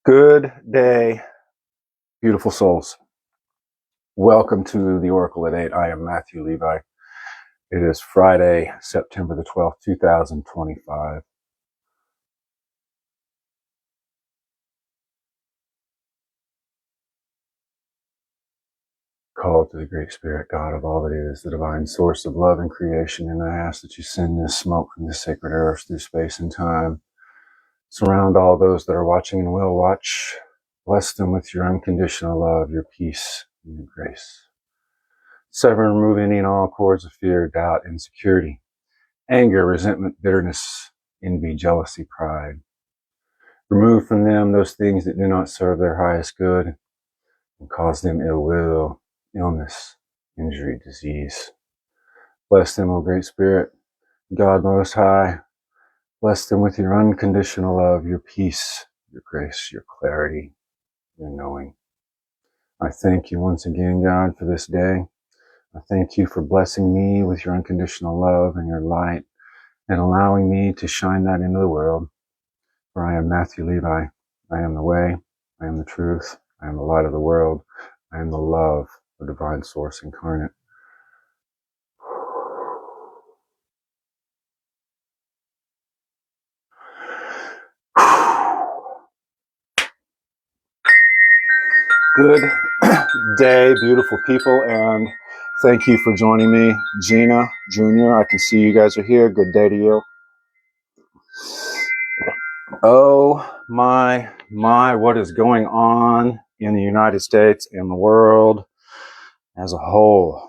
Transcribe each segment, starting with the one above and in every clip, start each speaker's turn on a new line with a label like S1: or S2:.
S1: Good day, beautiful souls. Welcome to the Oracle at 8. I am Matthew Levi. It is Friday, September the 12th, 2025. Call to the Great Spirit, God of all that is, the divine source of love and creation, and I ask that you send this smoke from this sacred earth through space and time. Surround all those that are watching and will watch. Bless them with your unconditional love, your peace, and your grace. Sever and remove any and all cords of fear, doubt, insecurity, anger, resentment, bitterness, envy, jealousy, pride. Remove from them those things that do not serve their highest good and cause them ill will, illness, injury, disease. Bless them, O Great Spirit, God Most High. Bless them with your unconditional love, your peace, your grace, your clarity, your knowing. I thank you once again, God, for this day. I thank you for blessing me with your unconditional love and your light and allowing me to shine that into the world. For I am Matthew Levi. I am the way. I am the truth. I am the light of the world. I am the love of divine source incarnate. Good day, beautiful people, and thank you for joining me. Gina, Junior, I can see you guys are here. Good day to you. Oh my, what is going on in the United States and the world as a whole?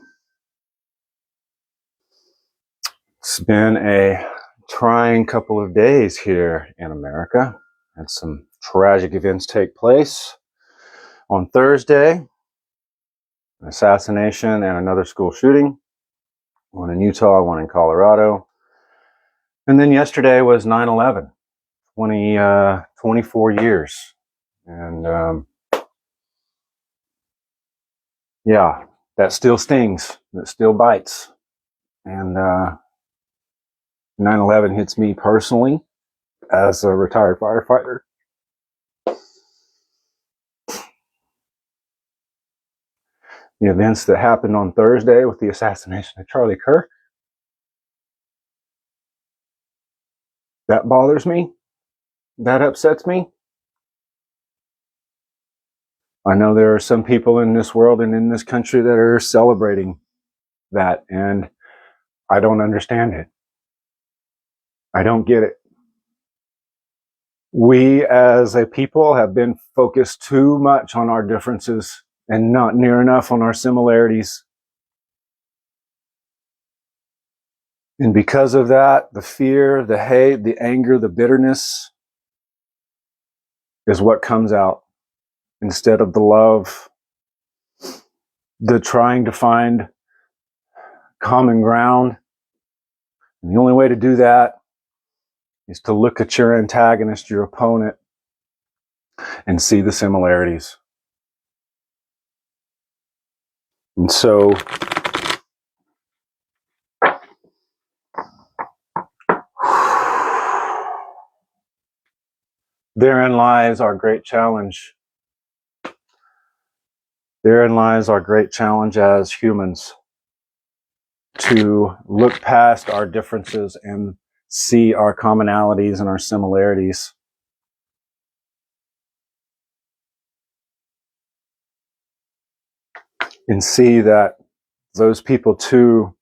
S1: It's been a trying couple of days here in America. Had some tragic events take place. On Thursday, an assassination and another school shooting. One in Utah, one in Colorado. And then yesterday was 9/11, 24 years. And yeah, that still stings. That still bites. And 9/11 hits me personally as a retired firefighter. The events that happened on Thursday with the assassination of Charlie Kirk, that bothers me. That upsets me. I know there are some people in this world and in this country that are celebrating that, and I don't understand it. I don't get it. We as a people have been focused too much on our differences and not near enough on our similarities. And because of that, the fear, the hate, the anger, the bitterness is what comes out instead of the love, the trying to find common ground. And the only way to do that is to look at your antagonist, your opponent, and see the similarities. And so therein lies our great challenge. Therein lies our great challenge as humans, to look past our differences and see our commonalities and our similarities. And see that those people too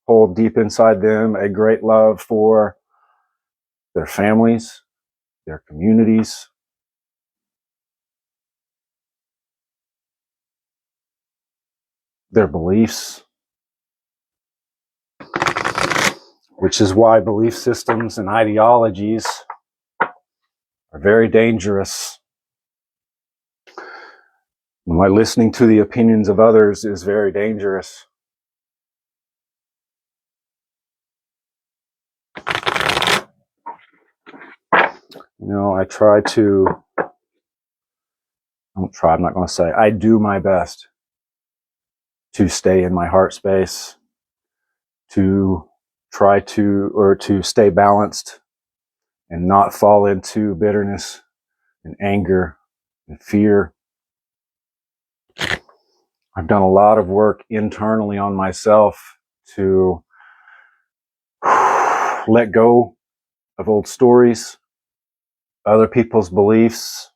S1: hold deep inside them a great love for their families, their communities, their beliefs, which is why belief systems and ideologies are very dangerous. And why listening to the opinions of others is very dangerous. You know, I do my best to stay in my heart space, to stay balanced and not fall into bitterness and anger and fear. I've done a lot of work internally on myself to let go of old stories, other people's beliefs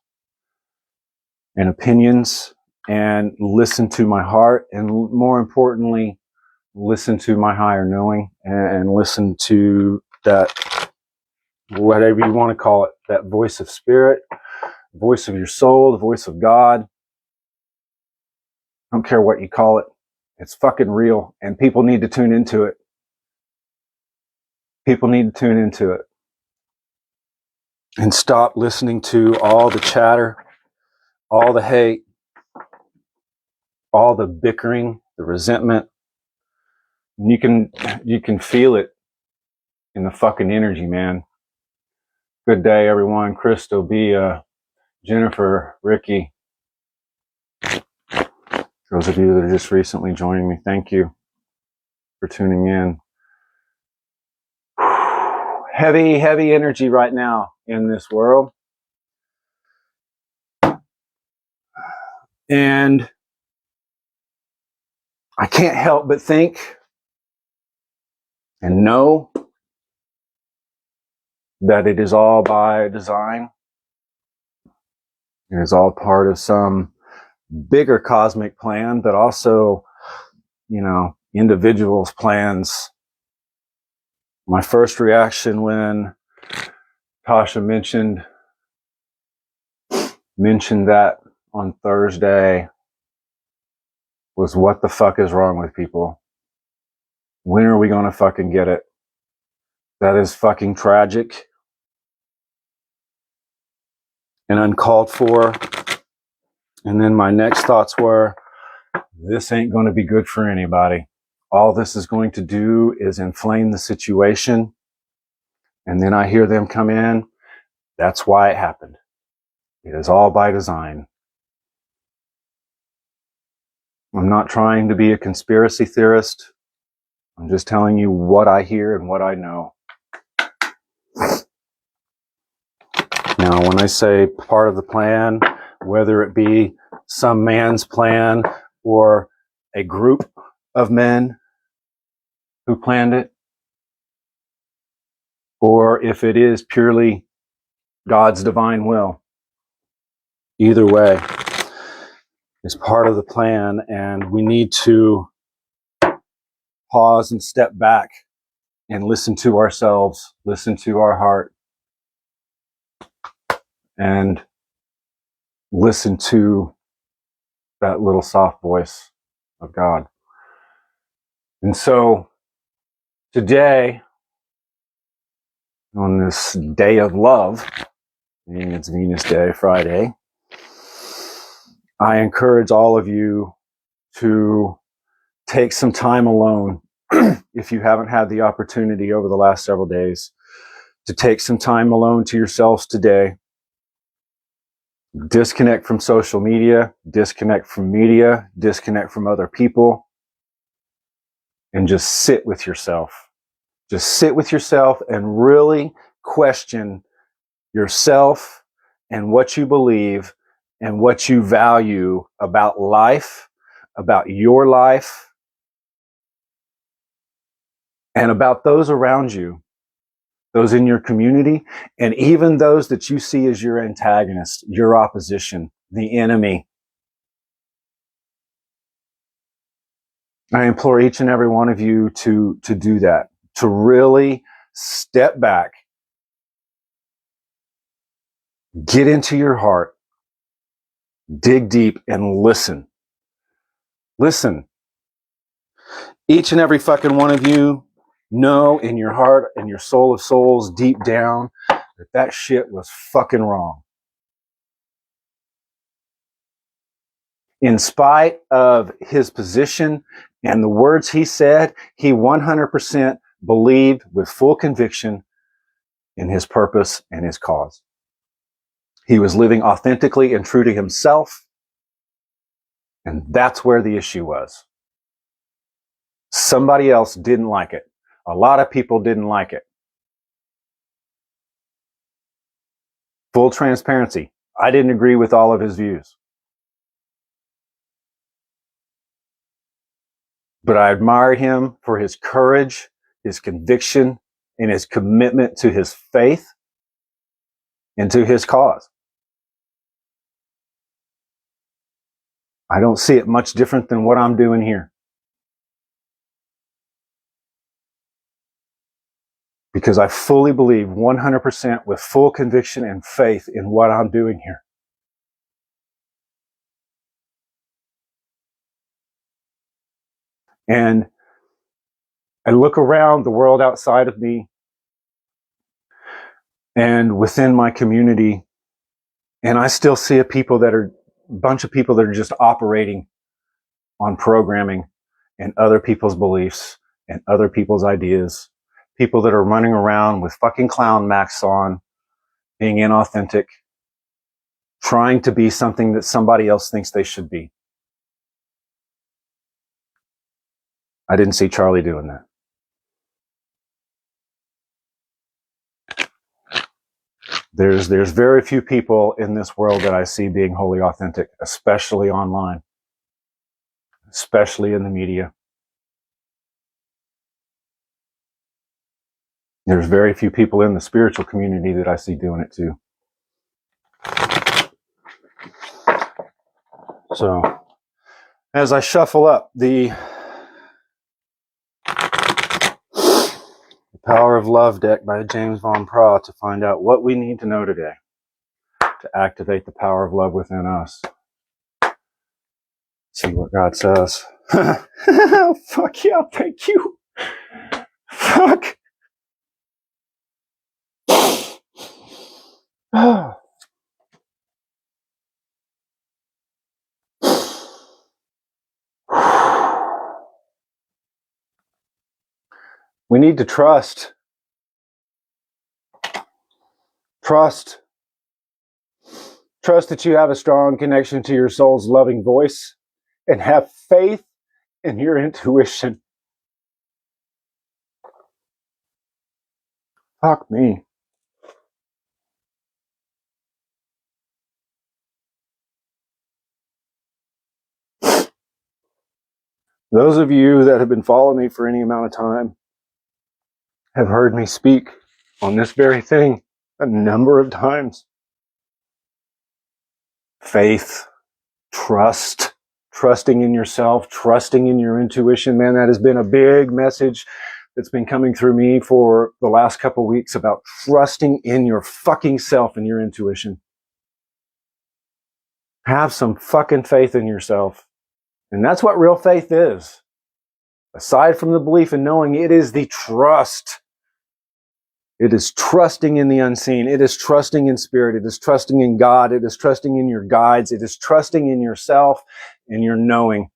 S1: and opinions, and listen to my heart, and more importantly, listen to my higher knowing, and listen to that, whatever you want to call it, that voice of spirit, voice of your soul, the voice of God. I don't care what you call it. It's fucking real, and people need to tune into it. People need to tune into it and stop listening to all the chatter, all the hate, all the bickering, the resentment. You can feel it in the fucking energy, man. Good day, everyone. Crystal, Bia, Jennifer, Ricky. Those of you that are just recently joining me, thank you for tuning in. Heavy, heavy energy right now in this world. And I can't help but think and know that it is all by design. It is all part of some bigger cosmic plan, but also, individuals' plans. My first reaction when Tasha mentioned that on Thursday was, what the fuck is wrong with people? When are we going to fucking get it? That is fucking tragic and uncalled for. And then my next thoughts were, this ain't going to be good for anybody. All this is going to do is inflame the situation. And then I hear them come in. That's why it happened. It is all by design. I'm not trying to be a conspiracy theorist. I'm just telling you what I hear and what I know. Now, when I say part of the plan, whether it be some man's plan or a group of men who planned it, or if it is purely God's divine will, either way is part of the plan, and we need to pause and step back and listen to ourselves, listen to our heart, and listen to that little soft voice of God. And so today, on this day of love, meaning it's Venus Day, Friday, I encourage all of you to take some time alone, if you haven't had the opportunity over the last several days, to take some time alone to yourselves today. Disconnect from social media, disconnect from media, disconnect from other people, and just sit with yourself. Just sit with yourself and really question yourself and what you believe and what you value about life, about your life, and about those around you, those in your community, and even those that you see as your antagonist, your opposition, the enemy. I implore each and every one of you to do that, to really step back, get into your heart, dig deep, and listen. Listen. Each and every fucking one of you know in your heart and your soul of souls, deep down, that shit was fucking wrong. In spite of his position and the words he said, he 100% believed with full conviction in his purpose and his cause. He was living authentically and true to himself, and that's where the issue was. Somebody else didn't like it. A lot of people didn't like it. Full transparency. I didn't agree with all of his views. But I admire him for his courage, his conviction, and his commitment to his faith and to his cause. I don't see it much different than what I'm doing here. Because I fully believe 100% with full conviction and faith in what I'm doing here. And I look around the world outside of me and within my community, and I still see a bunch of people that are just operating on programming and other people's beliefs and other people's ideas. People that are running around with fucking clown masks on, being inauthentic, trying to be something that somebody else thinks they should be. I didn't see Charlie doing that. There's very few people in this world that I see being wholly authentic, especially online, especially in the media. There's very few people in the spiritual community that I see doing it too. So, as I shuffle up the Power of Love deck by James Von Praagh to find out what we need to know today to activate the power of love within us. See what God says. Fuck yeah, thank you. Fuck. We need to trust. Trust. Trust that you have a strong connection to your soul's loving voice and have faith in your intuition. Fuck me. Those of you that have been following me for any amount of time have heard me speak on this very thing a number of times. Faith, trust, trusting in yourself, trusting in your intuition. Man, that has been a big message that's been coming through me for the last couple of weeks about trusting in your fucking self and your intuition. Have some fucking faith in yourself. And that's what real faith is. Aside from the belief and knowing, it is the trust. It is trusting in the unseen. It is trusting in spirit. It is trusting in God. It is trusting in your guides. It is trusting in yourself and your knowing.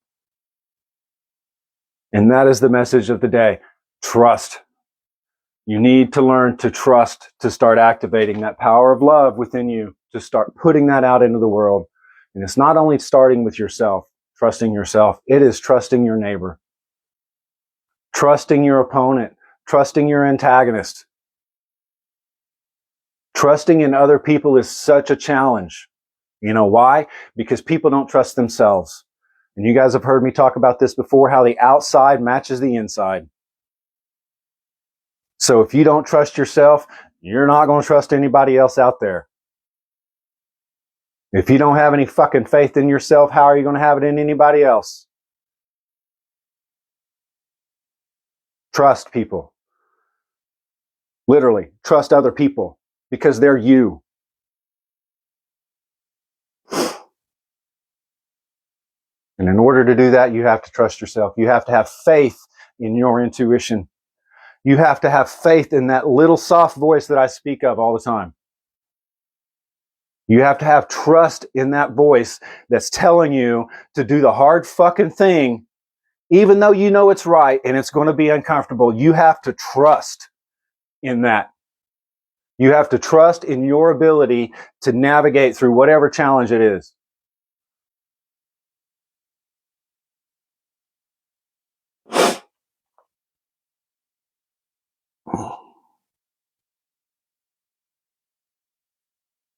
S1: And that is the message of the day. Trust. You need to learn to trust to start activating that power of love within you, to start putting that out into the world. And it's not only starting with yourself, trusting yourself. It is trusting your neighbor, trusting your opponent, trusting your antagonist. Trusting in other people is such a challenge. You know why? Because people don't trust themselves. And you guys have heard me talk about this before, how the outside matches the inside. So if you don't trust yourself, you're not going to trust anybody else out there. If you don't have any fucking faith in yourself, how are you going to have it in anybody else? Trust people. Literally, trust other people because they're you. And in order to do that, you have to trust yourself. You have to have faith in your intuition. You have to have faith in that little soft voice that I speak of all the time. You have to have trust in that voice that's telling you to do the hard fucking thing, even though you know it's right and it's going to be uncomfortable. You have to trust in that. You have to trust in your ability to navigate through whatever challenge it is.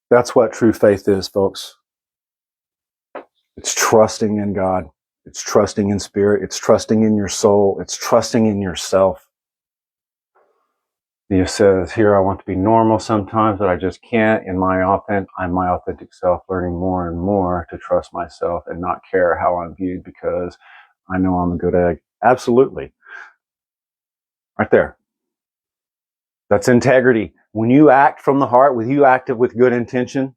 S1: That's what true faith is, folks. It's trusting in God. It's trusting in spirit. It's trusting in your soul. It's trusting in yourself. He says here, I want to be normal sometimes, but I just can't. I'm my authentic self, learning more and more to trust myself and not care how I'm viewed because I know I'm a good egg. Absolutely. Right there. That's integrity. When you act from the heart, when you act with good intention,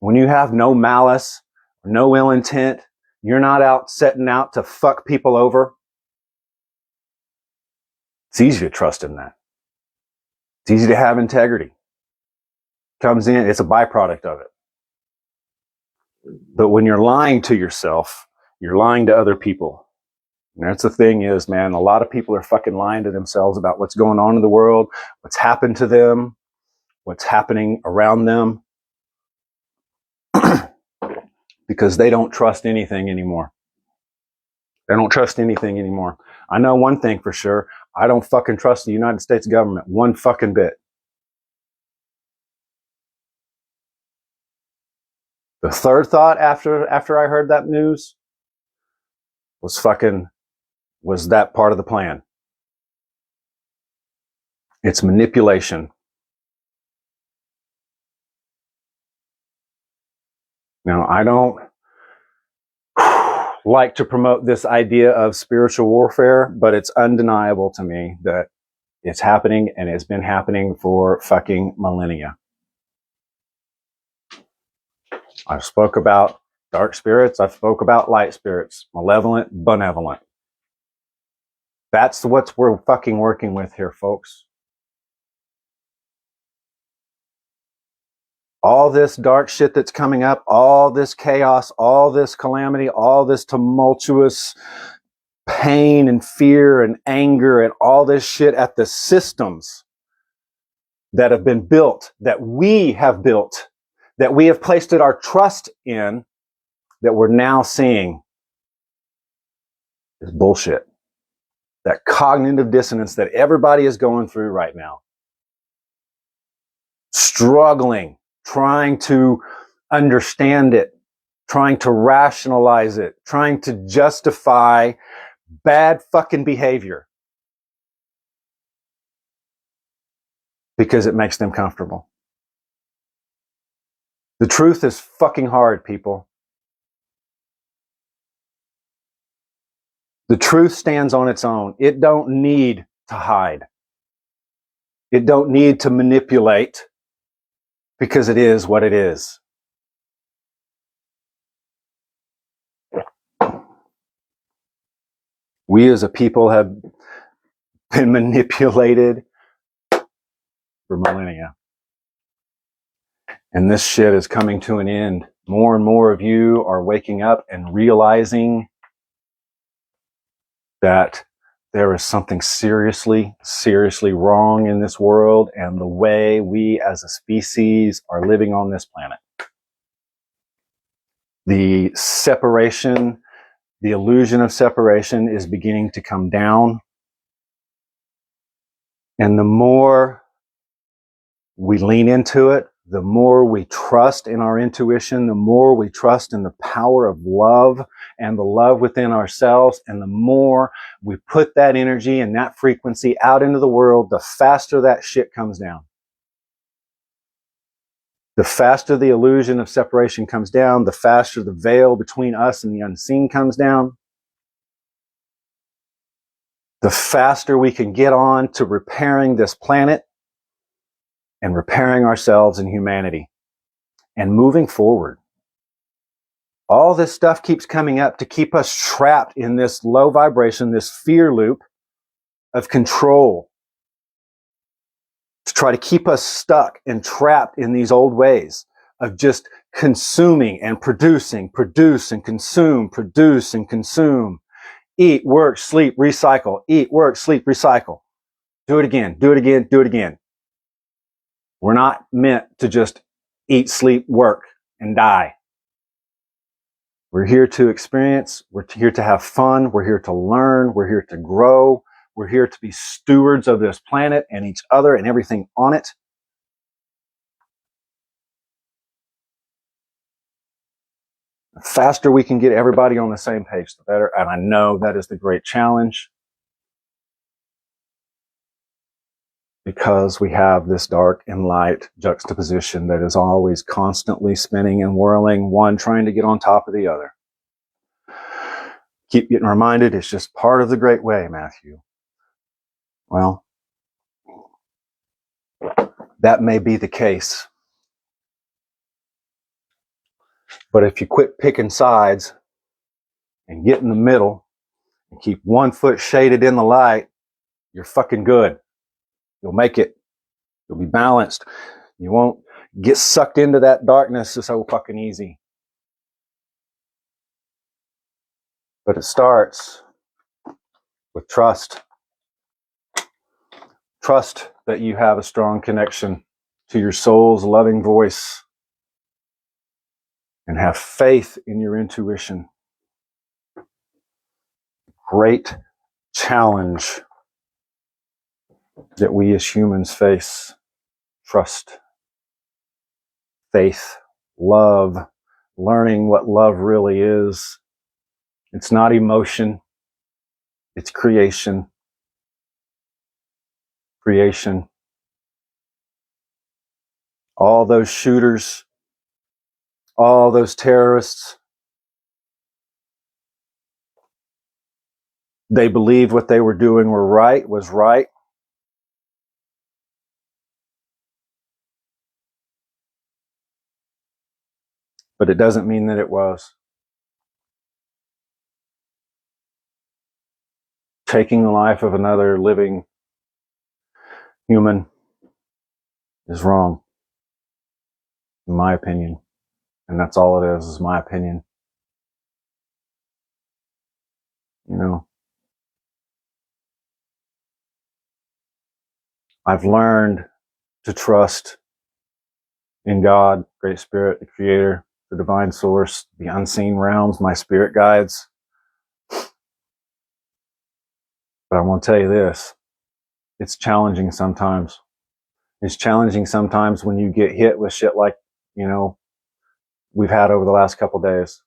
S1: when you have no malice, no ill intent, you're not out setting out to fuck people over. It's easy to trust in that. It's easy to have integrity. Comes in, it's a byproduct of it. But when you're lying to yourself, you're lying to other people. And that's the thing is, man, a lot of people are fucking lying to themselves about what's going on in the world, what's happened to them, what's happening around them, because they don't trust anything anymore. They don't trust anything anymore. I know one thing for sure. I don't fucking trust the United States government one fucking bit. The third thought after I heard that news was that part of the plan. It's manipulation. Now, I don't like to promote this idea of spiritual warfare, but it's undeniable to me that it's happening and it's been happening for fucking millennia. I've spoke about dark spirits. I've spoke about light spirits, malevolent, benevolent. That's what we're fucking working with here, folks. All this dark shit that's coming up, all this chaos, all this calamity, all this tumultuous pain and fear and anger and all this shit at the systems that have been built, that we have built, that we have placed our trust in, that we're now seeing is bullshit. That cognitive dissonance that everybody is going through right now. Struggling, trying to understand it, trying to rationalize it, trying to justify bad fucking behavior because it makes them comfortable. The truth is fucking hard, people. The truth stands on its own. It don't need to hide. It don't need to manipulate because it is what it is. We as a people have been manipulated for millennia. And this shit is coming to an end. More and more of you are waking up and realizing that there is something seriously, seriously wrong in this world and the way we as a species are living on this planet. The separation, the illusion of separation is beginning to come down. And the more we lean into it, the more we trust in our intuition, the more we trust in the power of love and the love within ourselves, and the more we put that energy and that frequency out into the world, the faster that shit comes down. The faster the illusion of separation comes down, the faster the veil between us and the unseen comes down, the faster we can get on to repairing this planet and repairing ourselves and humanity and moving forward. All this stuff keeps coming up to keep us trapped in this low vibration, this fear loop of control, to try to keep us stuck and trapped in these old ways of just consuming and producing, produce and consume, produce and consume, eat, work, sleep, recycle, eat, work, sleep, recycle. Do it again, do it again, do it again. We're not meant to just eat, sleep, work, and die. We're here to experience. We're here to have fun. We're here to learn. We're here to grow. We're here to be stewards of this planet and each other and everything on it. The faster we can get everybody on the same page, the better. And I know that is the great challenge, because we have this dark and light juxtaposition that is always constantly spinning and whirling, one trying to get on top of the other. Keep getting reminded, it's just part of the great way, Matthew. Well, that may be the case. But if you quit picking sides and get in the middle and keep one foot shaded in the light, you're fucking good. You'll make it. You'll be balanced. You won't get sucked into that darkness so fucking easy. But it starts with trust. Trust that you have a strong connection to your soul's loving voice, and have faith in your intuition. Great challenge that we as humans face. Trust, faith, love, learning what love really is. It's not emotion, it's creation. Creation. All those shooters, all those terrorists, they believed what they were doing was right. But it doesn't mean that it was. Taking the life of another living human is wrong, in my opinion. And that's all it is my opinion. You know, I've learned to trust in God, Great Spirit, the Creator, the Divine Source, the unseen realms, my spirit guides. But I want to tell you this, it's challenging sometimes. It's challenging sometimes when you get hit with shit like, we've had over the last couple days.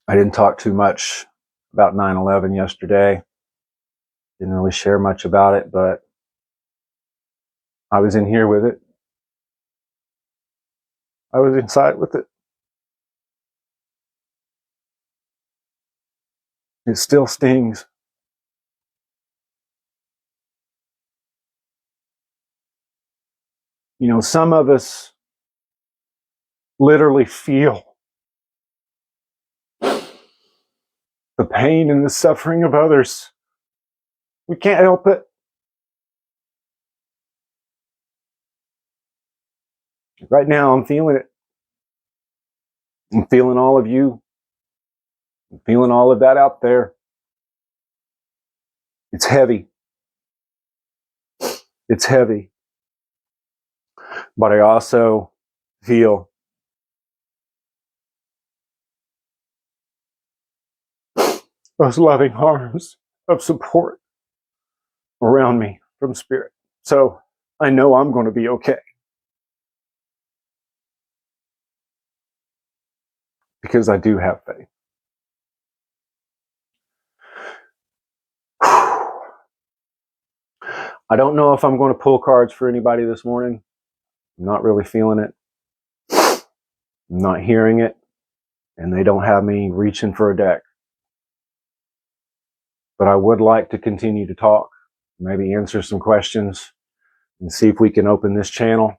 S1: I didn't talk too much about 9/11 yesterday. Didn't really share much about it, but I was in here with it. I was inside with it. It still stings. Some of us literally feel the pain and the suffering of others. We can't help it. Right now, I'm feeling it. I'm feeling all of you. I'm feeling all of that out there. It's heavy. It's heavy. But I also feel those loving arms of support around me from Spirit. So I know I'm going to be okay. Because I do have faith. I don't know if I'm going to pull cards for anybody this morning. I'm not really feeling it. I'm not hearing it. And they don't have me reaching for a deck. But I would like to continue to talk, maybe answer some questions, and see if we can open this channel.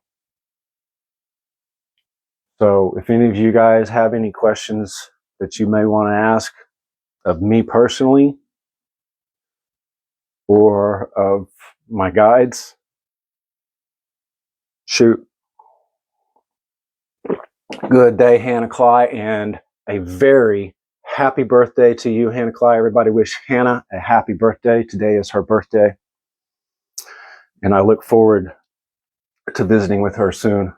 S1: So if any of you guys have any questions that you may want to ask of me personally or of my guides, shoot. Good day, Hannah Cly, and a very happy birthday to you, Hannah Cly. Everybody wish Hannah a happy birthday. Today is her birthday. And I look forward to visiting with her soon.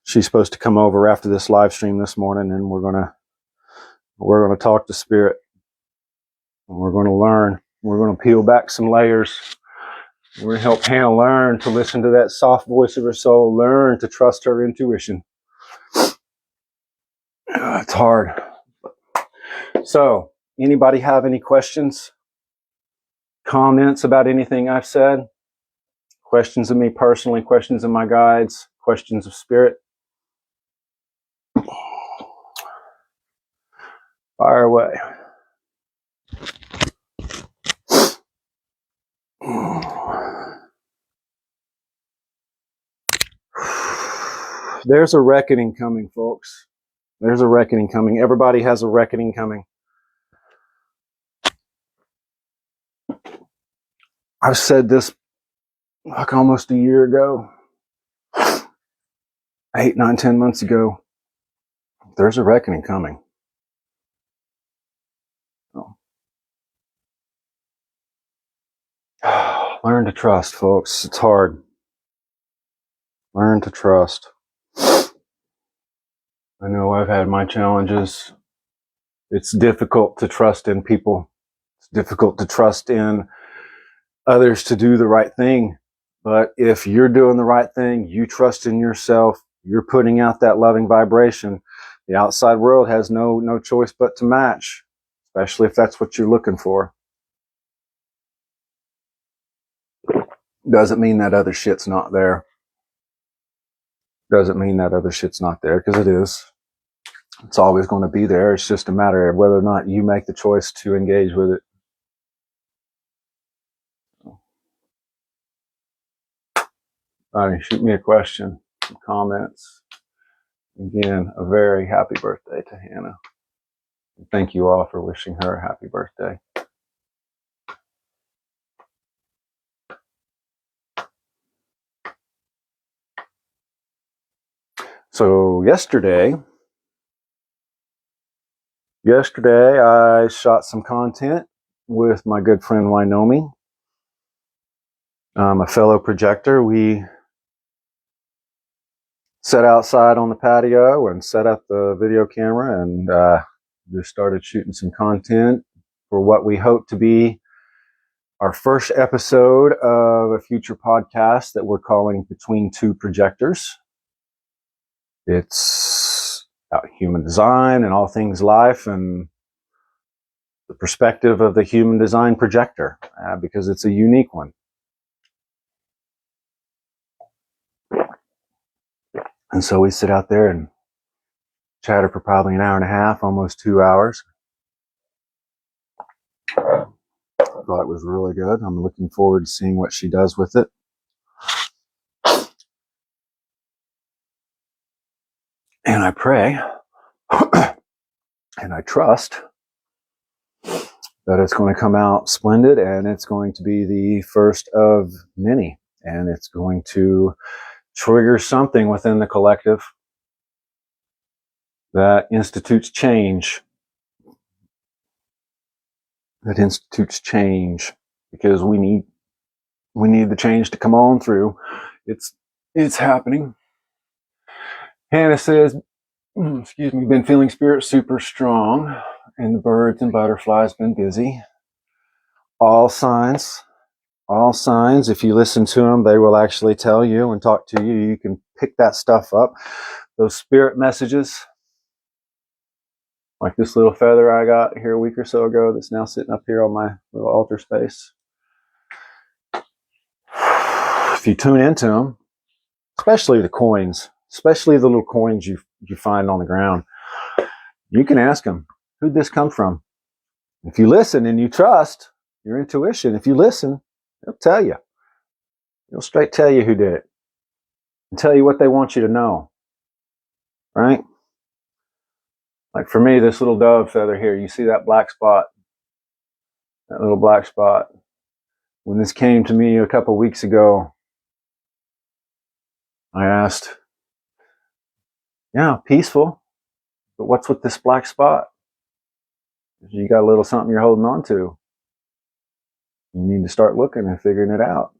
S1: She's supposed to come over after this live stream this morning, and we're gonna talk to Spirit. And we're gonna learn. We're gonna peel back some layers We're going to help Hannah learn to listen to that soft voice of her soul, learn to trust her intuition. It's hard. So, anybody have any questions, comments about anything I've said? Questions of me personally, questions of my guides, questions of spirit? Fire away. There's a reckoning coming, folks. There's a reckoning coming. Everybody has a reckoning coming. I've said this like almost a year ago, 8, 9, 10 months ago. There's a reckoning coming. Learn to trust, folks. It's hard. Learn to trust. I know I've had my challenges. It's difficult to trust in people. It's difficult to trust in others to do the right thing. But if you're doing the right thing, you trust in yourself, you're putting out that loving vibration, the outside world has no choice but to match, especially if that's what you're looking for. Doesn't mean that other shit's not there. Doesn't mean that other shit's not there, because it is. It's always going to be there. It's just a matter of whether or not you make the choice to engage with it. All right, shoot me a question, some comments. Again, a very happy birthday to Hannah. Thank you all for wishing her a happy birthday. So yesterday I shot some content with my good friend Wynomi, a fellow projector. We sat outside on the patio and set up the video camera and just started shooting some content for what we hope to be our first episode of a future podcast that we're calling Between Two Projectors. It's about human design and all things life and the perspective of the human design projector, because it's a unique one. And so we sit out there and chatter for probably an hour and a half, almost 2 hours. Thought it was really good. I'm looking forward to seeing what she does with it. And I pray and I trust that it's going to come out splendid, and it's going to be the first of many, and it's going to trigger something within the collective that institutes change. Because we need the change to come on through. It's happening. Hannah says, excuse me, been feeling spirit super strong, and the birds and butterflies been busy. All signs. If you listen to them, they will actually tell you and talk to you. You can pick that stuff up. Those spirit messages, like this little feather I got here a week or so ago that's now sitting up here on my little altar space. If you tune into them, especially the coins, especially the little coins you find on the ground, you can ask them, who'd this come from? If you listen and you trust your intuition, if you listen, they'll tell you. They'll straight tell you who did it and tell you what they want you to know. Right? Like for me, this little dove feather here, you see that black spot? That little black spot. When this came to me a couple weeks ago, I asked, yeah, peaceful, but what's with this black spot? You got a little something you're holding on to. You need to start looking and figuring it out.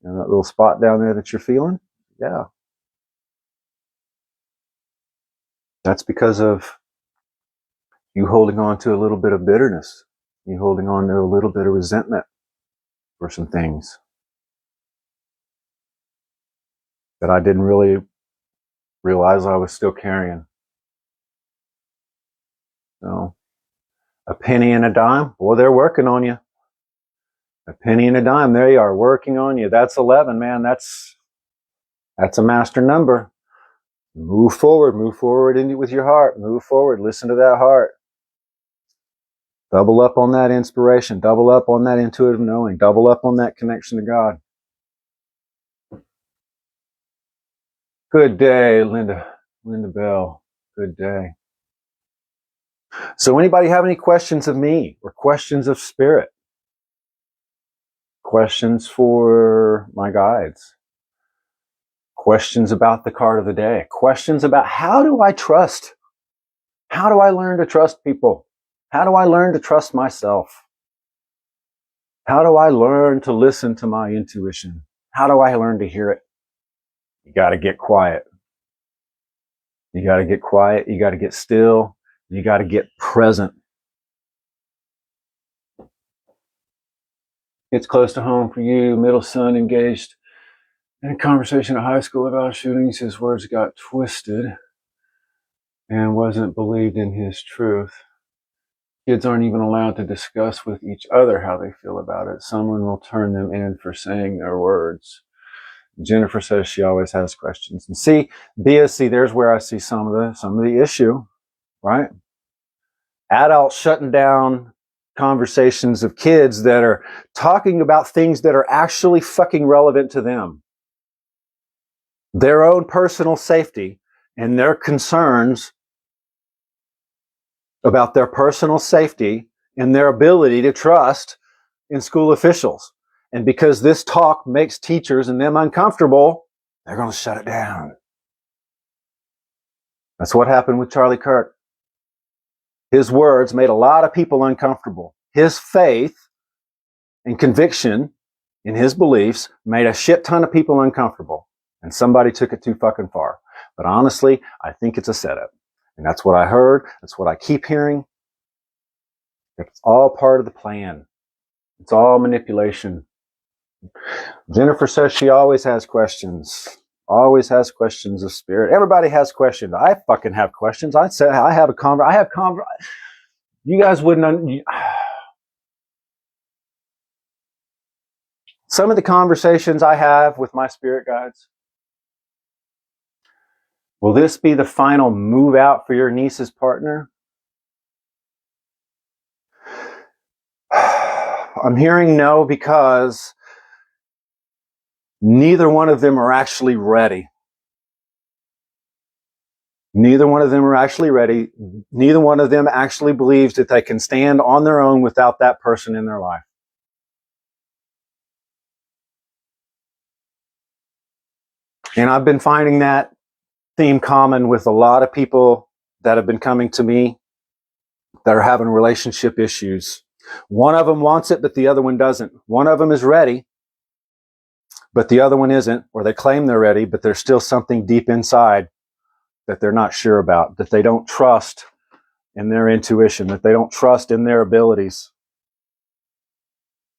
S1: And that little spot down there that you're feeling, yeah. That's because of you holding on to a little bit of bitterness. You holding on to a little bit of resentment for some things. that I didn't really realize I was still carrying. So, a penny and a dime, boy, they're working on you. A penny and a dime, there you are, working on you. That's 11, man. That's a master number. Move forward with your heart. Move forward, listen to that heart. Double up on that inspiration. Double up on that intuitive knowing. Double up on that connection to God. Good day, Linda Bell. Good day. So anybody have any questions of me or questions of spirit? Questions for my guides? Questions about the card of the day? Questions about how do I trust? How do I learn to trust people? How do I learn to trust myself? How do I learn to listen to my intuition? How do I learn to hear it? You got to get quiet. You got to get quiet. You got to get still. You got to get present. It's close to home for you. Middle son engaged in a conversation at high school about shootings. His words got twisted and wasn't believed in his truth. Kids aren't even allowed to discuss with each other how they feel about it. Someone will turn them in for saying their words. Jennifer says she always has questions. And see, BSC, there's where I see some of the issue, right? Adults shutting down conversations of kids that are talking about things that are actually fucking relevant to them. Their own personal safety and their concerns about their personal safety and their ability to trust in school officials. And because this talk makes teachers and them uncomfortable, they're going to shut it down. That's what happened with Charlie Kirk. His words made a lot of people uncomfortable. His faith and conviction in his beliefs made a shit ton of people uncomfortable. And somebody took it too fucking far. But honestly, I think it's a setup. And that's what I heard. That's what I keep hearing. It's all part of the plan. It's all manipulation. Jennifer says she always has questions. Always has questions of spirit. Everybody has questions. I fucking have questions. I say I have you guys wouldn't. Some of the conversations I have with my spirit guides. Will this be the final move out for your niece's partner? I'm hearing no because neither one of them are actually ready. Neither one of them are actually ready. Neither one of them actually believes that they can stand on their own without that person in their life. And I've been finding that theme common with a lot of people that have been coming to me that are having relationship issues. One of them wants it, but the other one doesn't. One of them is ready, but the other one isn't, or they claim they're ready, but there's still something deep inside that they're not sure about, that they don't trust in their intuition, that they don't trust in their abilities.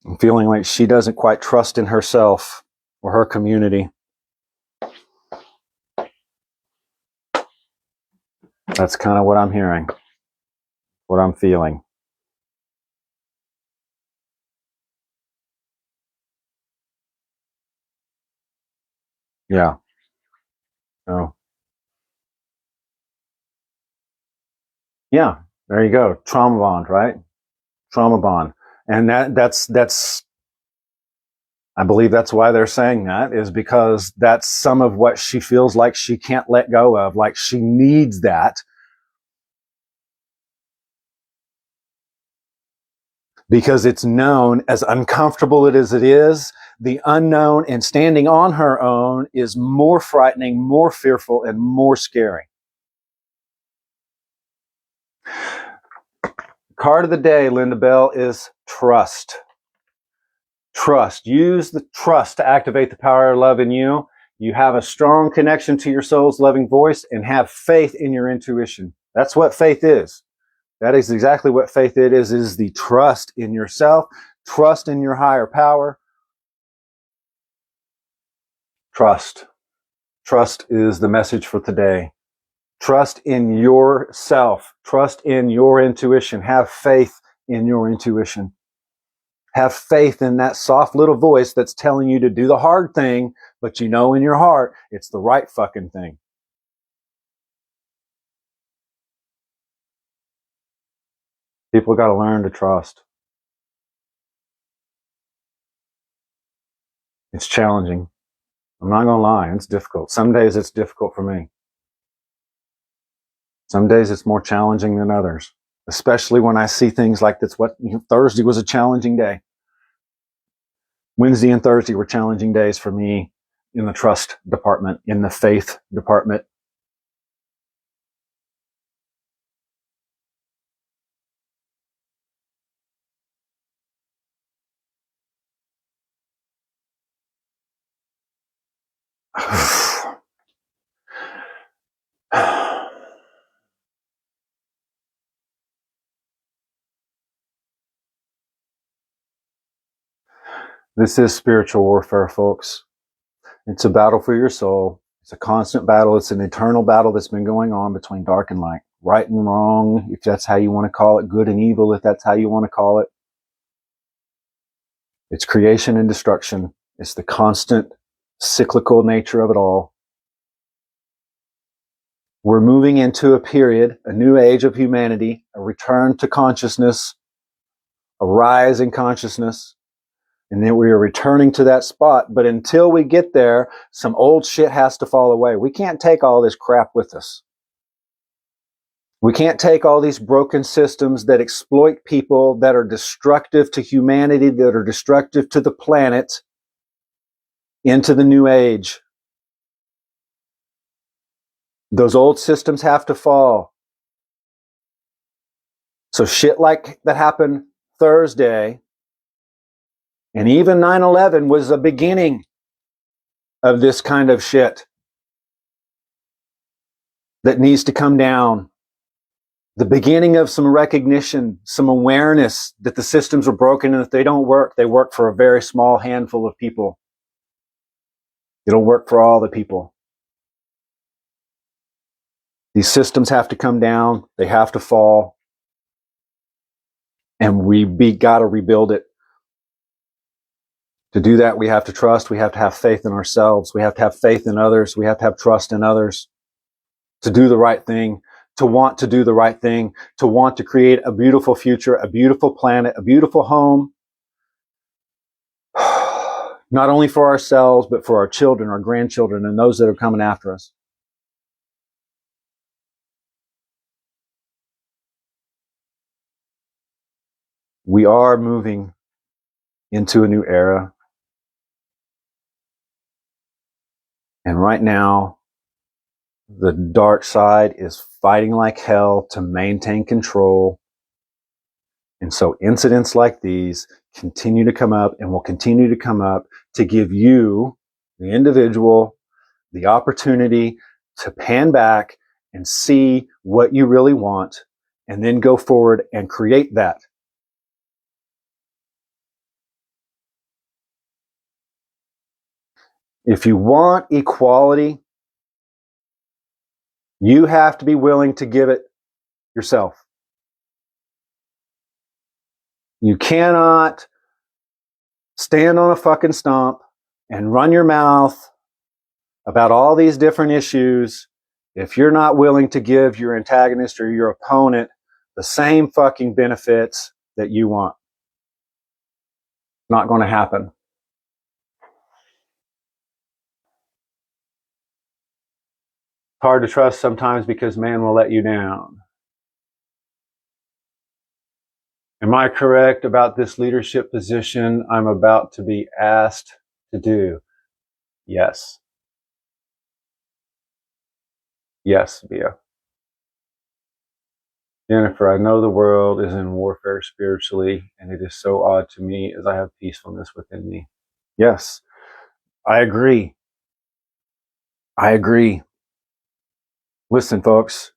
S1: I'm feeling like she doesn't quite trust in herself or her community. That's kind of what I'm hearing, what I'm feeling. Yeah. Oh. Yeah, there you go. Trauma bond, right? Trauma bond. And that's I believe that's why they're saying that, is because that's some of what she feels like she can't let go of, like she needs that. Because it's known, as uncomfortable as it is, the unknown and standing on her own is more frightening, more fearful, and more scary. Card of the day, Linda Bell, is trust. Trust. Use the trust to activate the power of love in you. You have a strong connection to your soul's loving voice and have faith in your intuition. That's what faith is. That is exactly what faith it is the trust in yourself, trust in your higher power. Trust. Trust is the message for today. Trust in yourself. Trust in your intuition. Have faith in your intuition. Have faith in that soft little voice that's telling you to do the hard thing, but you know in your heart it's the right fucking thing. People got to learn to trust. It's challenging. I'm not going to lie. It's difficult. Some days it's difficult for me. Some days it's more challenging than others, especially when I see things like this. Thursday was a challenging day. Wednesday and Thursday were challenging days for me in the trust department, in the faith department. This is spiritual warfare, folks. It's a battle for your soul. It's a constant battle. It's an eternal battle that's been going on between dark and light, right and wrong, if that's how you want to call it, good and evil, if that's how you want to call it. It's creation and destruction. It's the constant cyclical nature of it all. We're moving into a period, a new age of humanity, a return to consciousness, a rise in consciousness. And then we are returning to that spot. But until we get there, some old shit has to fall away. We can't take all this crap with us. We can't take all these broken systems that exploit people, that are destructive to humanity, that are destructive to the planet, into the new age. Those old systems have to fall. So shit like that happened Thursday, and even 9/11 was a beginning of this kind of shit that needs to come down. The beginning of some recognition, some awareness that the systems are broken, and if they don't work, they work for a very small handful of people. They don't work for all the people. These systems have to come down. They have to fall. And we got to rebuild it. To do that, we have to trust. We have to have faith in ourselves. We have to have faith in others. We have to have trust in others. To do the right thing, to want to do the right thing, to want to create a beautiful future, a beautiful planet, a beautiful home. Not only for ourselves, but for our children, our grandchildren, and those that are coming after us. We are moving into a new era. And right now, the dark side is fighting like hell to maintain control. And so incidents like these continue to come up and will continue to come up to give you, the individual, the opportunity to pan back and see what you really want, and then go forward and create that. If you want equality, you have to be willing to give it yourself. You cannot stand on a fucking stump and run your mouth about all these different issues if you're not willing to give your antagonist or your opponent the same fucking benefits that you want. Not going to happen. Hard to trust sometimes because man will let you down. Am I correct about this leadership position I'm about to be asked to do? Yes. Yes, Bia. Jennifer, I know the world is in warfare spiritually, and it is so odd to me as I have peacefulness within me. Yes, I agree. I agree. Listen, folks,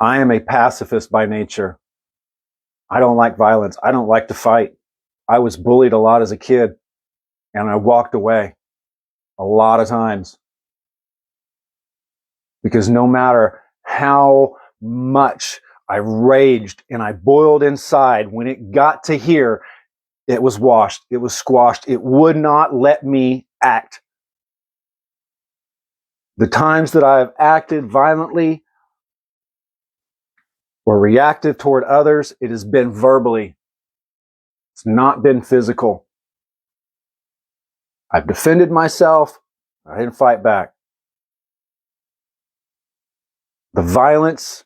S1: I am a pacifist by nature. I don't like violence. I don't like to fight. I was bullied a lot as a kid, and I walked away. a lot of times. Because no matter how much I raged and I boiled inside, when it got to here, it was washed, it was squashed, it would not let me act. The times that I have acted violently or reactive toward others, it has been verbally. It's not been physical. I've defended myself. I didn't fight back. The violence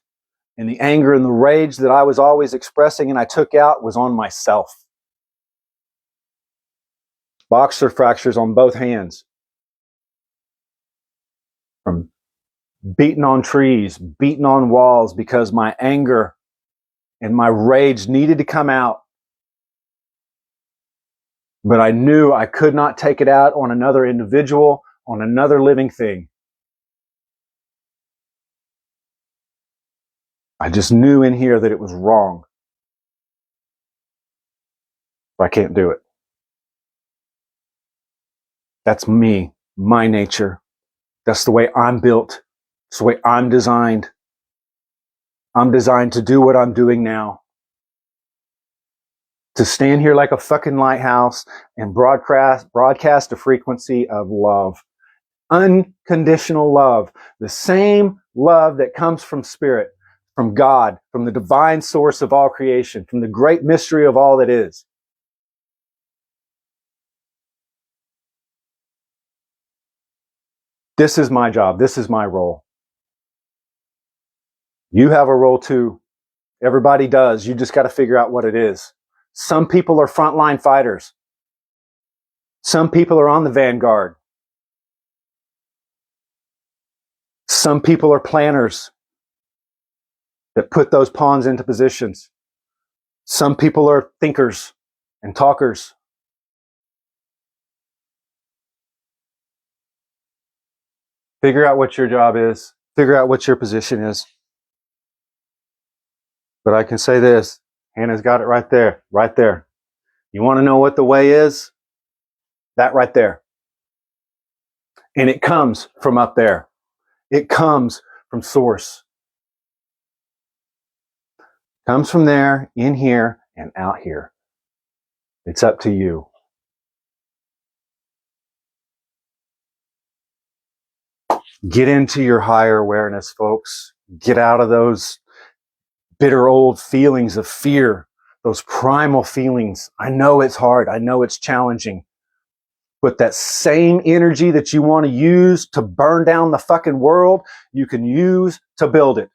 S1: and the anger and the rage that I was always expressing and I took out was on myself. Boxer fractures on both hands. From beating on trees, beating on walls because my anger and my rage needed to come out. But I knew I could not take it out on another individual, on another living thing. I just knew in here that it was wrong. I can't do it. That's me, my nature. That's the way I'm built. It's the way I'm designed. I'm designed to do what I'm doing now. To stand here like a fucking lighthouse and broadcast a frequency of love. Unconditional love. The same love that comes from Spirit, from God, from the divine source of all creation, from the great mystery of all that is. This is my job. This is my role. You have a role too. Everybody does. You just got to figure out what it is. Some people are frontline fighters. Some people are on the vanguard. Some people are planners that put those pawns into positions. Some people are thinkers and talkers. Figure out what your job is. Figure out what your position is. But I can say this, Hannah's got it right there, right there. You want to know what the way is? That right there. And it comes from up there. It comes from source. Comes from there, in here, and out here. It's up to you. Get into your higher awareness, folks. Get out of those bitter old feelings of fear, those primal feelings. I know it's hard. I know it's challenging. But that same energy that you want to use to burn down the fucking world, you can use to build it.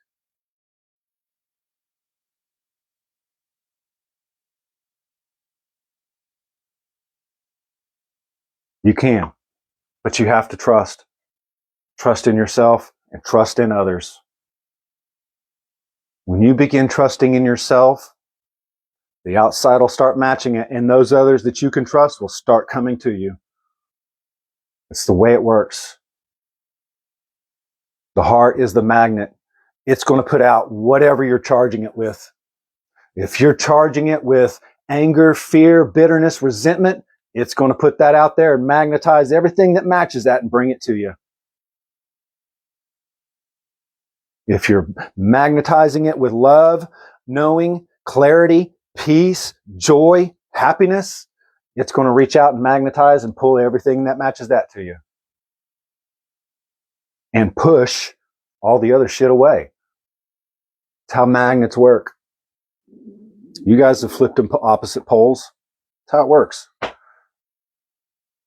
S1: You can, but you have to trust. Trust in yourself and trust in others. When you begin trusting in yourself, the outside will start matching it, and those others that you can trust will start coming to you. It's the way it works. The heart is the magnet. It's going to put out whatever you're charging it with. If you're charging it with anger, fear, bitterness, resentment, it's going to put that out there and magnetize everything that matches that and bring it to you. If you're magnetizing it with love, knowing, clarity, peace, joy, happiness, it's going to reach out and magnetize and pull everything that matches that to you. And push all the other shit away. It's how magnets work. You guys have flipped them opposite poles. That's how it works.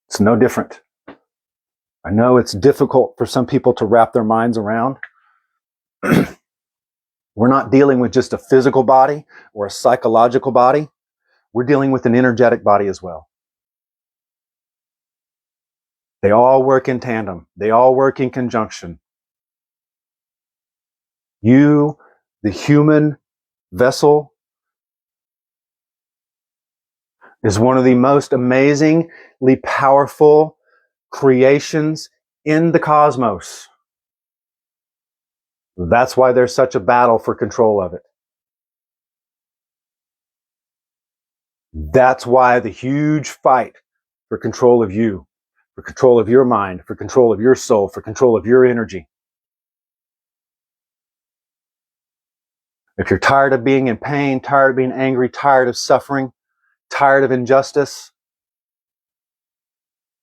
S1: It's no different. I know it's difficult for some people to wrap their minds around. We're not dealing with just a physical body or a psychological body. We're dealing with an energetic body as well. They all work in tandem. They all work in conjunction. You, the human vessel, is one of the most amazingly powerful creations in the cosmos. That's why there's such a battle for control of it. That's why the huge fight for control of you. for control of your mind, for control of your soul, for control of your energy. If you're tired of being in pain, tired of being angry, tired of suffering, tired of injustice,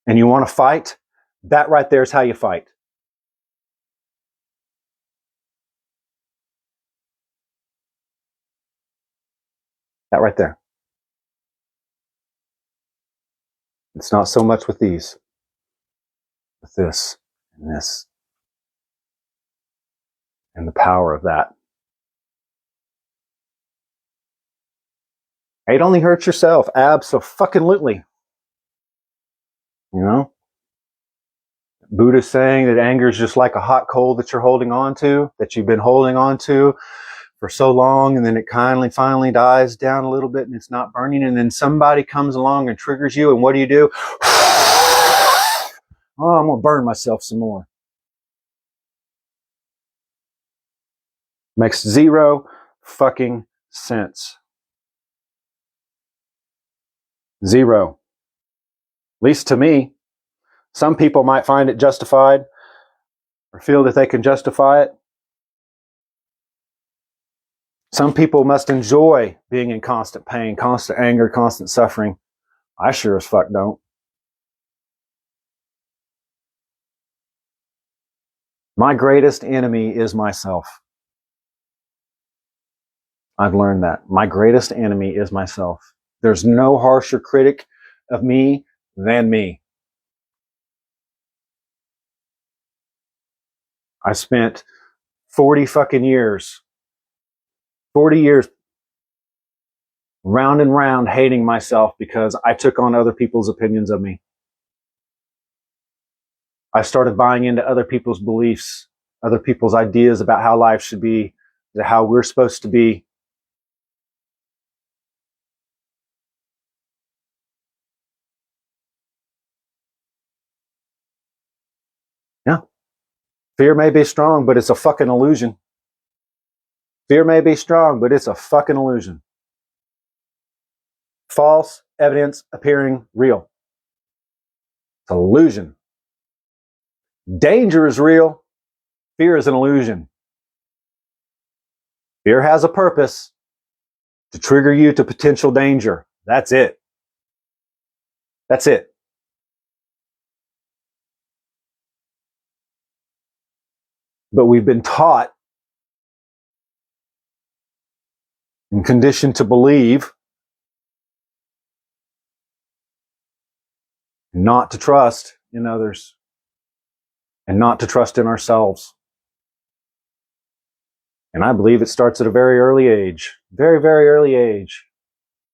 S1: and you want to fight, that right there is how you fight. That right there. It's not so much with these, with this, and the power of that. It only hurts yourself, abso-fucking-lutely. You know? Buddha's saying that anger is just like a hot coal that you're holding on to, that you've been holding on to for so long, and then it kindly finally dies down a little bit and it's not burning, and then somebody comes along and triggers you, and what do? Oh, I'm going to burn myself some more. Makes zero fucking sense. Zero. At least to me. Some people might find it justified or feel that they can justify it. Some people must enjoy being in constant pain, constant anger, constant suffering. I sure as fuck don't. My greatest enemy is myself. I've learned that. My greatest enemy is myself. There's no harsher critic of me than me. I spent 40 years round and round hating myself because I took on other people's opinions of me. I started buying into other people's beliefs, other people's ideas about how life should be, how we're supposed to be. Yeah. Fear may be strong, but it's a fucking illusion. Fear may be strong, but it's a fucking illusion. False evidence appearing real. It's an illusion. Danger is real. Fear is an illusion. Fear has a purpose to trigger you to potential danger. That's it. That's it. But we've been taught and conditioned to believe, not to trust in others, and not to trust in ourselves. And I believe it starts at a very early age, very, very early age,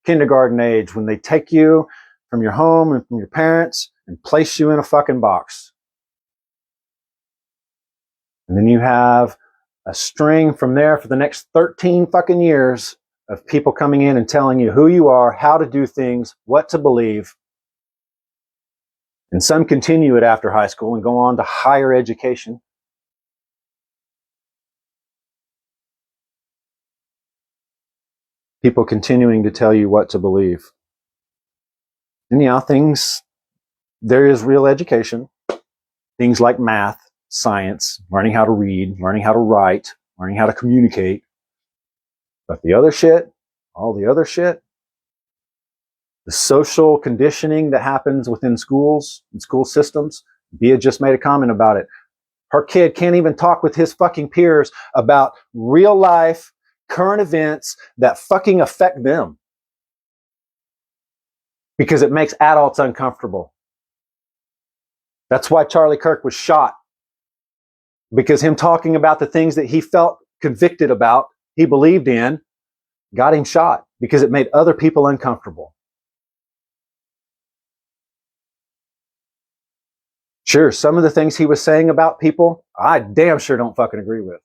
S1: kindergarten age, when they take you from your home and from your parents and place you in a fucking box. And then you have a string from there for the next 13 fucking years of people coming in and telling you who you are, how to do things, what to believe. And some continue it after high school and go on to higher education. People continuing to tell you what to believe. And yeah, there is real education. Things like math, science, learning how to read, learning how to write, learning how to communicate. But the other shit, all the other shit, the social conditioning that happens within schools and school systems, Bia just made a comment about it. Her kid can't even talk with his fucking peers about real life, current events that fucking affect them. Because it makes adults uncomfortable. That's why Charlie Kirk was shot. Because him talking about the things that he felt convicted about, he believed in, got him shot. Because it made other people uncomfortable. Sure, some of the things he was saying about people, I damn sure don't fucking agree with.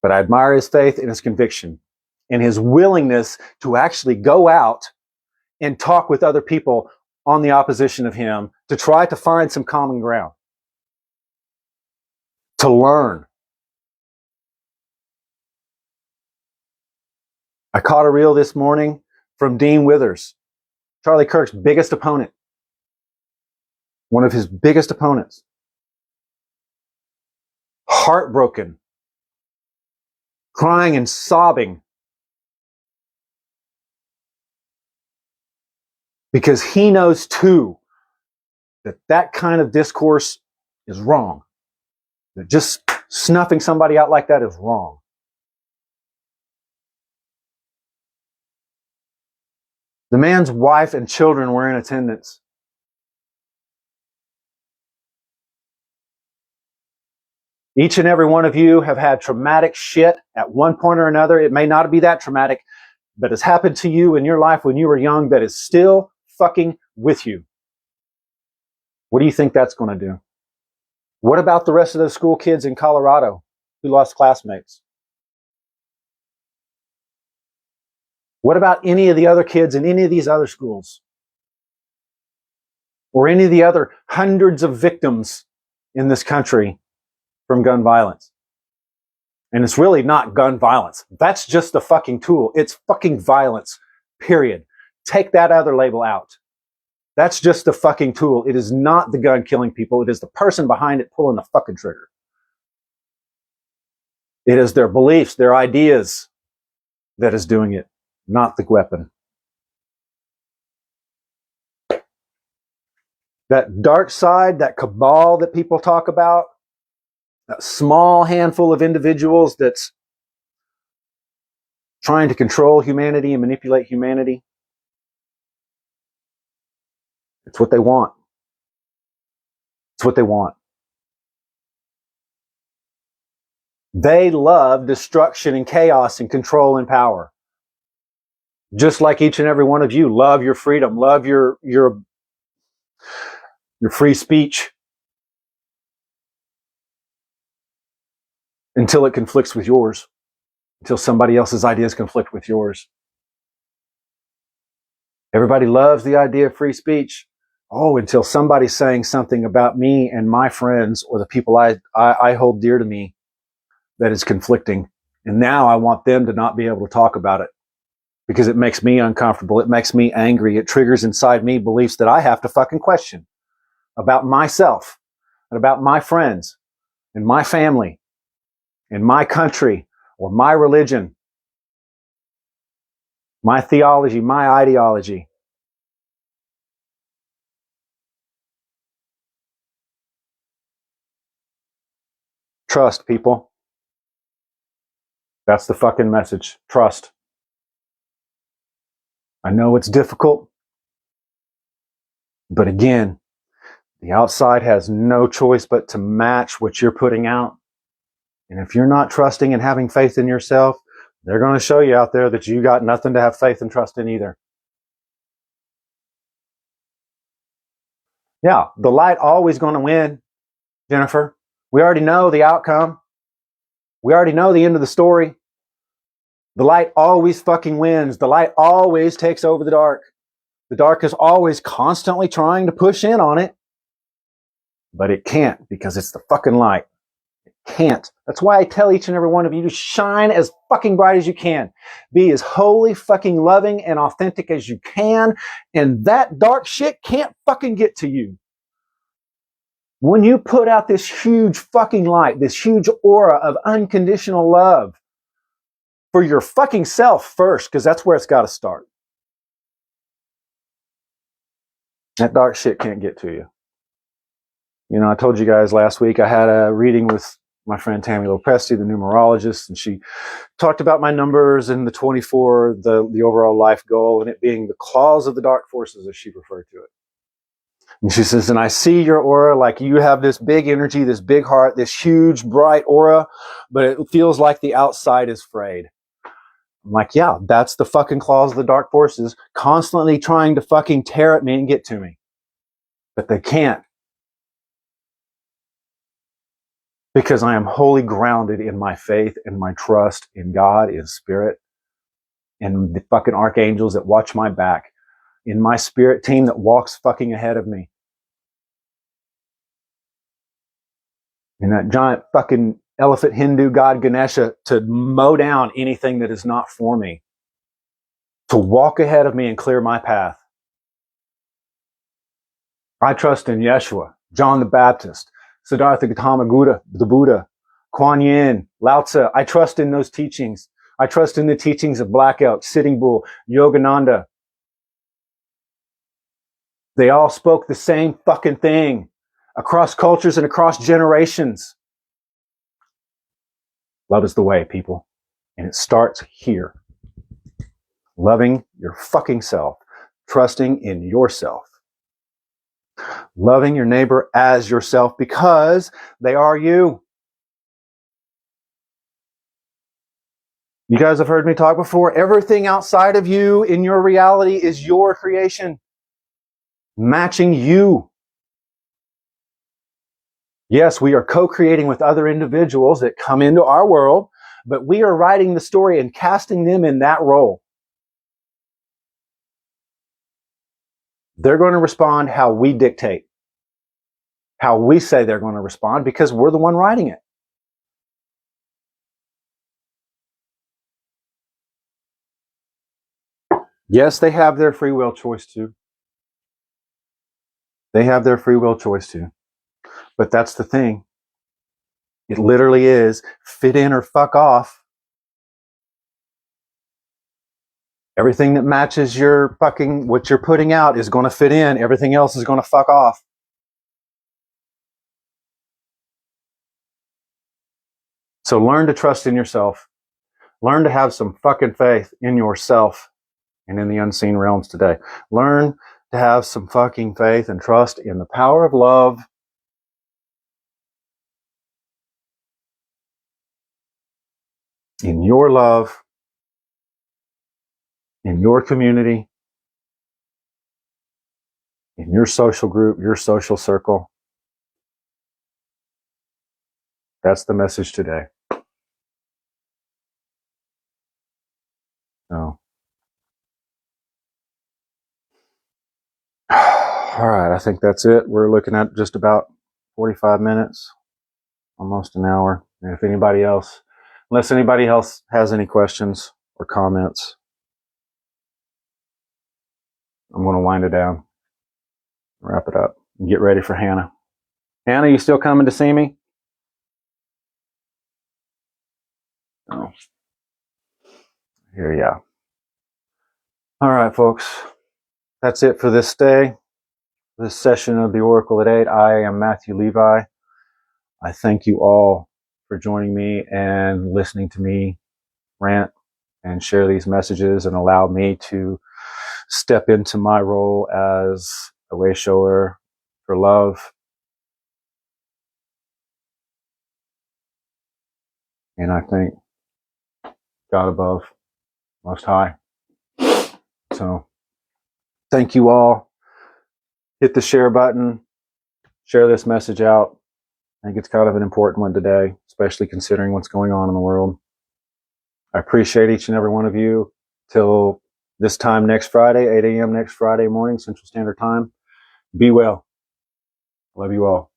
S1: But I admire his faith and his conviction and his willingness to actually go out and talk with other people on the opposition of him to try to find some common ground. To learn. I caught a reel this morning from Dean Withers. Charlie Kirk's biggest opponent, one of his biggest opponents, heartbroken, crying and sobbing because he knows too that that kind of discourse is wrong. That just snuffing somebody out like that is wrong. The man's wife and children were in attendance. Each and every one of you have had traumatic shit at one point or another. It may not be that traumatic, but it's happened to you in your life when you were young that is still fucking with you. What do you think that's going to do? What about the rest of those school kids in Colorado who lost classmates? What about any of the other kids in any of these other schools? Or any of the other hundreds of victims in this country from gun violence? And it's really not gun violence. That's just a fucking tool. It's fucking violence, period. Take that other label out. That's just a fucking tool. It is not the gun killing people. It is the person behind it pulling the fucking trigger. It is their beliefs, their ideas that is doing it, not the weapon. That dark side, that cabal that people talk about, that small handful of individuals that's trying to control humanity and manipulate humanity, it's what they want. It's what they want. They love destruction and chaos and control and power. Just like each and every one of you love your freedom, love your free speech until it conflicts with yours, until somebody else's ideas conflict with yours. Everybody loves the idea of free speech. Oh, until somebody's saying something about me and my friends or the people I hold dear to me that is conflicting. And now I want them to not be able to talk about it because it makes me uncomfortable. It makes me angry. It triggers inside me beliefs that I have to fucking question about myself and about my friends and my family and my country or my religion, my theology, my ideology. Trust, people. That's the fucking message. Trust. I know it's difficult, but again, the outside has no choice but to match what you're putting out. And if you're not trusting and having faith in yourself, they're going to show you out there that you got nothing to have faith and trust in either. Yeah, the light always going to win, Jennifer. We already know the outcome. We already know the end of the story. The light always fucking wins. The light always takes over the dark. The dark is always constantly trying to push in on it. But it can't because it's the fucking light. It can't. That's why I tell each and every one of you to shine as fucking bright as you can. Be as holy, fucking loving, and authentic as you can. And that dark shit can't fucking get to you. When you put out this huge fucking light, this huge aura of unconditional love for your fucking self first, because that's where it's got to start. That dark shit can't get to you. You know, I told you guys last week I had a reading with my friend Tammy Lopresti, the numerologist, and she talked about my numbers and the 24, the overall life goal, and it being the claws of the dark forces, as she referred to it. And she says, and I see your aura like you have this big energy, this big heart, this huge, bright aura, but it feels like the outside is frayed. I'm like, yeah, that's the fucking claws of the dark forces constantly trying to fucking tear at me and get to me. But they can't. Because I am wholly grounded in my faith and my trust in God, in spirit, and the fucking archangels that watch my back, in my spirit team that walks fucking ahead of me. And that giant fucking elephant Hindu god Ganesha to mow down anything that is not for me. To walk ahead of me and clear my path. I trust in Yeshua, John the Baptist, Siddhartha Gautama the Buddha, Kuan Yin, Lao Tzu. I trust in those teachings. I trust in the teachings of Black Elk, Sitting Bull, Yogananda. They all spoke the same fucking thing across cultures and across generations. Love is the way, people. And it starts here. Loving your fucking self. Trusting in yourself. Loving your neighbor as yourself because they are you. You guys have heard me talk before. Everything outside of you in your reality is your creation. Matching you. Yes, we are co-creating with other individuals that come into our world, but we are writing the story and casting them in that role. They're going to respond how we dictate, how we say they're going to respond, because we're the one writing it. Yes, they have their free will choice too. They have their free will choice too. But that's the thing. It literally is fit in or fuck off. Everything that matches your fucking, what you're putting out is going to fit in. Everything else is going to fuck off. So learn to trust in yourself. Learn to have some fucking faith in yourself and in the unseen realms today. Learn to have some fucking faith and trust in the power of love. In your love. In your community. In your social group, your social circle. That's the message today. So. All right, I think that's it. We're looking at just about 45 minutes, almost an hour. And if anybody else, unless anybody else has any questions or comments, I'm going to wind it down, wrap it up, and get ready for Hannah. Hannah, you still coming to see me? Oh, here, yeah. All right, folks. That's it for this day, this session of the Oracle at 8. I am Matthew Levi. I thank you all for joining me and listening to me rant and share these messages and allow me to step into my role as a way shower for love. And I thank God above, Most High. So thank you all. Hit the share button. Share this message out. I think it's kind of an important one today, especially considering what's going on in the world. I appreciate each and every one of you. Till this time next Friday, 8 a.m. next Friday morning, Central Standard Time. Be well. Love you all.